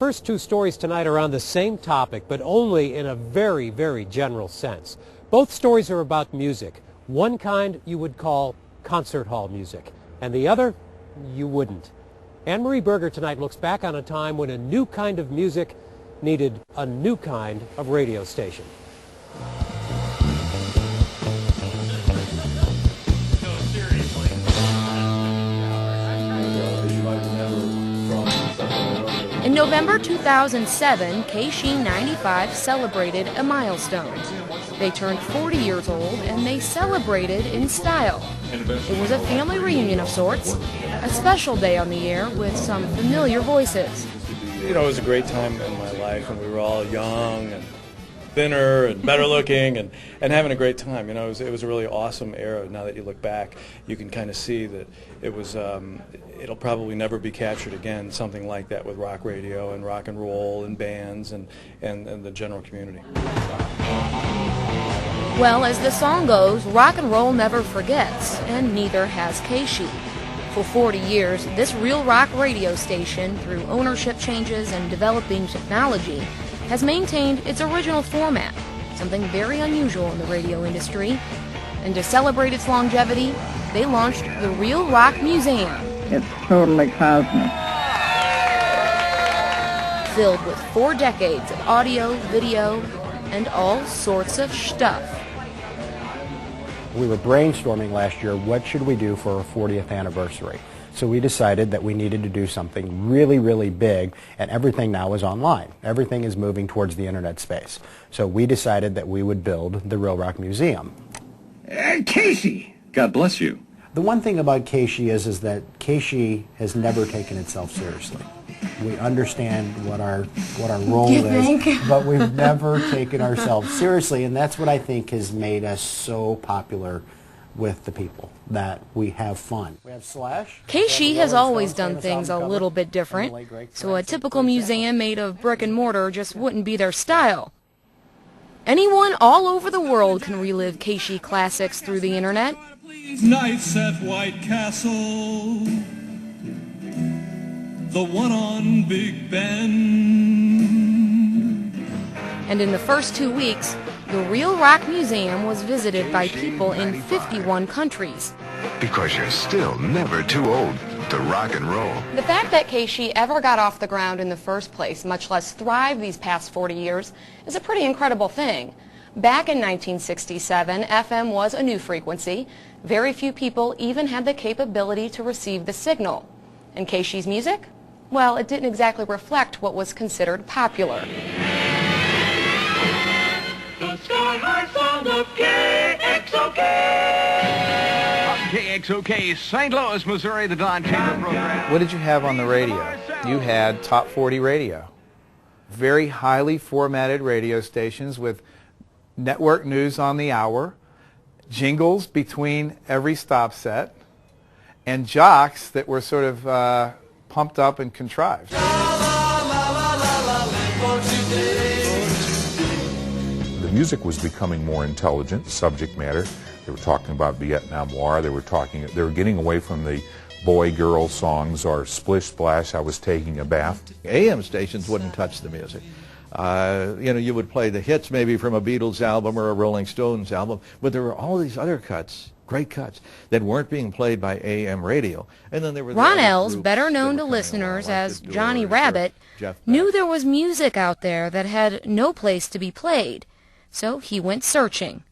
First two stories tonight are on the same topic, but only in a very, very general sense. Both stories are about music. One kind you would call concert hall music, and the other you wouldn't. Anne-Marie Berger tonight looks back on a time when a new kind of music needed a new kind of radio station. In November 2007, KSHE 95 celebrated a milestone. They turned 40 years old and they celebrated in style. It was a family reunion of sorts, a special day on the air with some familiar voices. You know, it was a great time in my life when we were all young and thinner and better looking and having a great time. You know, it was a really awesome era. Now that you look back, you can kind of see that it was, it'll probably never be captured again, something like that with rock radio and rock and roll and bands and the general community. Well, as the song goes, rock and roll never forgets, and neither has KSHE. For 40 years, this real rock radio station, through ownership changes and developing technology, has maintained its original format, something very unusual in the radio industry. And to celebrate its longevity, they launched the Real Rock Museum. It's totally cosmic. Filled with 4 decades of audio, video, and all sorts of stuff. We were brainstorming last year, what should we do for our 40th anniversary? So we decided that we needed to do something really, really big, and everything now is online. Everything is moving towards the internet space. So we decided that we would build the Real Rock Museum. KSHE! God bless you. The one thing about KSHE is that KSHE has never taken itself seriously. We understand what our role is, but we've never taken ourselves seriously, and that's what I think has made us so popular with the people, that we have fun. We have Slash. KSHE has always done things a little bit different, so a typical museum made of brick and mortar just wouldn't be their style. Anyone all over the world can relive KSHE classics through the internet. Nights at White Castle, the one on Big Ben. And in the first 2 weeks, the Real Rock Museum was visited by people in 51 countries. Because you're still never too old to rock and roll. The fact that KSHE ever got off the ground in the first place, much less thrive these past 40 years, is a pretty incredible thing. Back in 1967, FM was a new frequency. Very few people even had the capability to receive the signal. And KSHE's music? Well, it didn't exactly reflect what was considered popular. The Sky High sound of KXOK! KXOK, St. Louis, Missouri, the Don Chamber program. What did you have on the radio? You had Top 40 radio. Very highly formatted radio stations with network news on the hour, jingles between every stop set, and jocks that were sort of pumped up and contrived. The music was becoming more intelligent, subject matter. They were talking about Vietnam War. They were getting away from the boy-girl songs or Splish Splash, I was taking a bath. AM stations wouldn't touch the music. You know, you would play the hits maybe from a Beatles album or a Rolling Stones album, but there were all these other cuts, great cuts, that weren't being played by AM radio. And then there were Ron Els, better known to listeners as Johnny Rabbit, knew there was music out there that had no place to be played, so he went searching.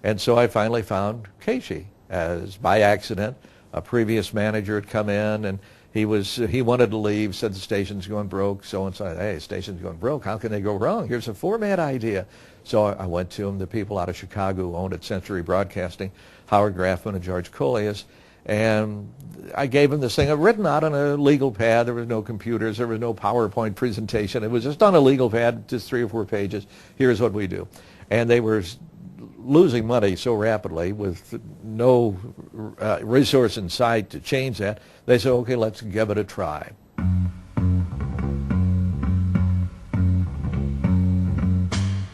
And so I finally found KSHE, as by accident. A previous manager had come in, and he wanted to leave, said the station's going broke, so-and-so. Hey, station's going broke, how can they go wrong? Here's a format idea. So I went to him, the people out of Chicago who owned it, Century Broadcasting, Howard Grafman and George Coleus, and I gave him this thing written out on a legal pad. There was no computers, there was no PowerPoint presentation. It was just on a legal pad, just 3 or 4 pages. Here's what we do. And they were losing money so rapidly with no resource in sight to change that. They said, okay, let's give it a try.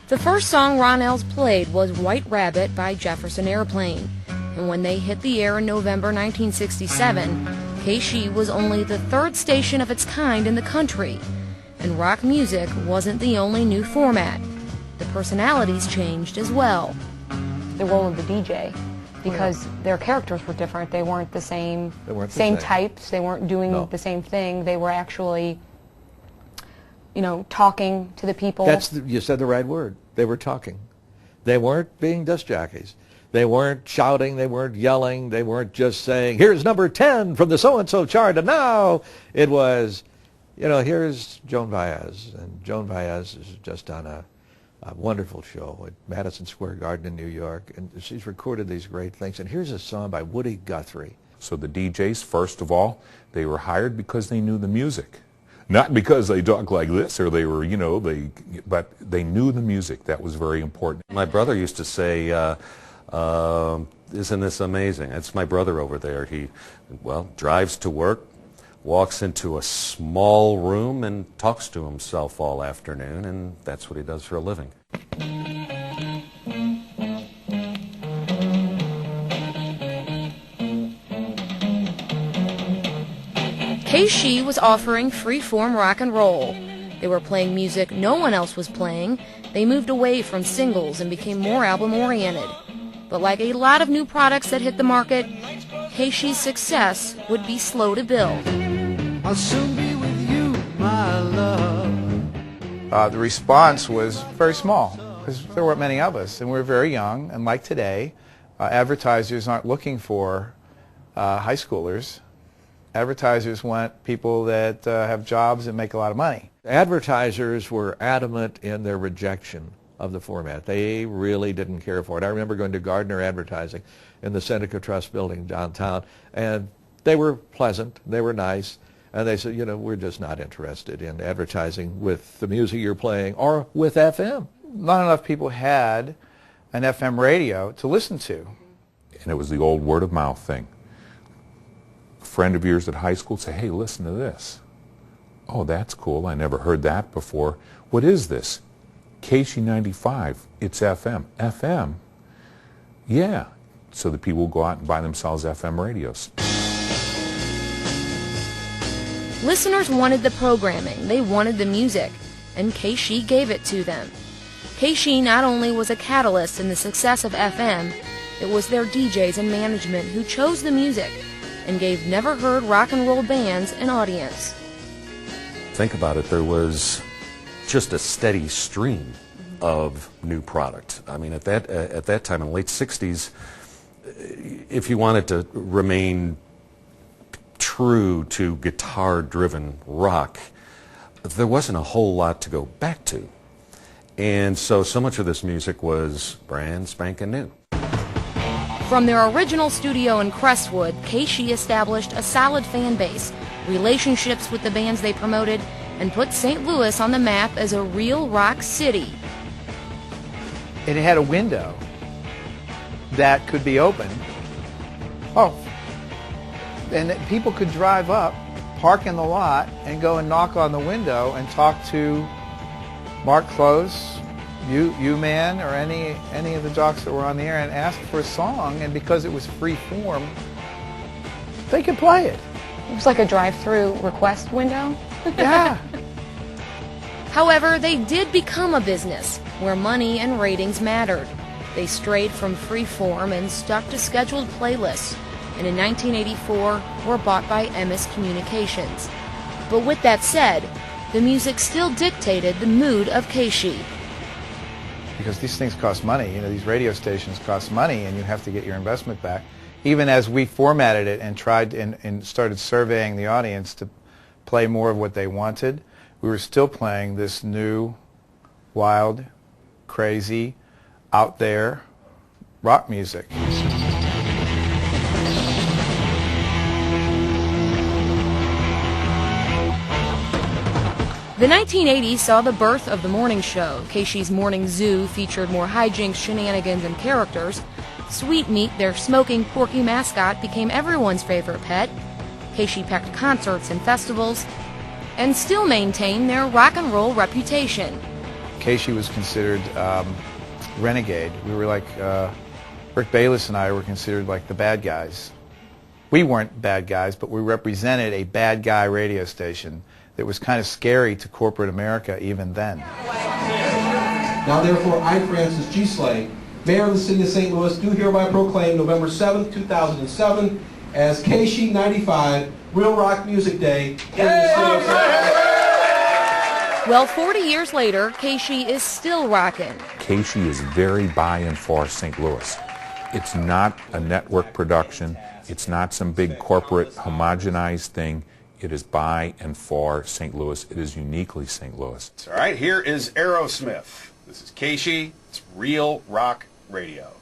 The first song Ron Els played was White Rabbit by Jefferson Airplane. And when they hit the air in November 1967, KSHE was only the 3rd station of its kind in the country. And rock music wasn't the only new format. The personalities changed as well. The role of the DJ, because their characters were different. They weren't the same, same types. They weren't doing the same thing. They were actually, you know, talking to the people. You said the right word. They were talking. They weren't being disc jockeys. They weren't shouting. They weren't yelling. They weren't just saying, here's number 10 from the so-and-so chart. And now it was, you know, here's Joan Baez. And Joan Baez has just done a wonderful show at Madison Square Garden in New York. And she's recorded these great things. And here's a song by Woody Guthrie. So the DJs, first of all, they were hired because they knew the music. Not because they talked like this or they were, you know, but they knew the music. That was very important. My brother used to say, isn't this amazing? That's my brother over there. He, well, drives to work, walks into a small room and talks to himself all afternoon, and that's what he does for a living. KSHE was offering free-form rock and roll. They were playing music no one else was playing. They moved away from singles and became more album-oriented. But like a lot of new products that hit the market, KSHE's success would be slow to build. I'll soon be with you, my love. The response was very small because there weren't many of us, and we were very young. And like today, advertisers aren't looking for high schoolers. Advertisers want people that have jobs and make a lot of money. Advertisers were adamant in their rejection of the format. They really didn't care for it. I remember going to Gardner Advertising in the Seneca Trust building downtown, and they were pleasant, they were nice, and they said, you know, we're just not interested in advertising with the music you're playing or with FM. Not enough people had an FM radio to listen to. And it was the old word of mouth thing. A friend of yours at high school would say, hey, listen to this. Oh, that's cool. I never heard that before. What is this? KSHE 95. It's FM. FM? Yeah. So the people will go out and buy themselves FM radios. Listeners wanted the programming, they wanted the music, and KSHE gave it to them. KSHE not only was a catalyst in the success of FM, it was their DJs and management who chose the music and gave never-heard rock and roll bands an audience. Think about it, there was just a steady stream of new product. I mean, at that time in the late 60s, if you wanted to remain true to guitar-driven rock, there wasn't a whole lot to go back to. And so much of this music was brand spanking new. From their original studio in Crestwood, KSHE established a solid fan base, relationships with the bands they promoted, and put St. Louis on the map as a real rock city. It had a window that could be open. Oh, and that people could drive up, park in the lot, and go and knock on the window and talk to Mark Close, you man, or any of the jocks that were on the air, and ask for a song. And because it was free form, they could play it. It was like a drive-through request window. Yeah. However, they did become a business where money and ratings mattered. They strayed from free form and stuck to scheduled playlists, and in 1984 were bought by Emmis Communications. But with that said, the music still dictated the mood of KSHE. Because these things cost money, you know, these radio stations cost money, and you have to get your investment back. Even as we formatted it and tried and started surveying the audience to play more of what they wanted, we were still playing this new, wild, crazy, out there rock music. The 1980s saw the birth of the morning show. KSHE's Morning Zoo featured more hijinks, shenanigans, and characters. Sweetmeat, their smoking, porky mascot, became everyone's favorite pet. KSHE packed concerts and festivals, and still maintained their rock and roll reputation. KSHE was considered renegade. We were like, Rick Bayless and I were considered like the bad guys. We weren't bad guys, but we represented a bad guy radio station that was kind of scary to corporate America even then. Now therefore, I, Francis G. Slay, Mayor of the City of St. Louis, do hereby proclaim November 7th, 2007 as KSHE 95 Real Rock Music Day in the City of St. Louis. Well, 40 years later, KSHE is still rocking. KSHE is very by and for St. Louis. It's not a network production. It's not some big corporate homogenized thing. It is by and for St. Louis. It is uniquely St. Louis. All right, here is Aerosmith. This is KSHE. It's Real Rock Radio.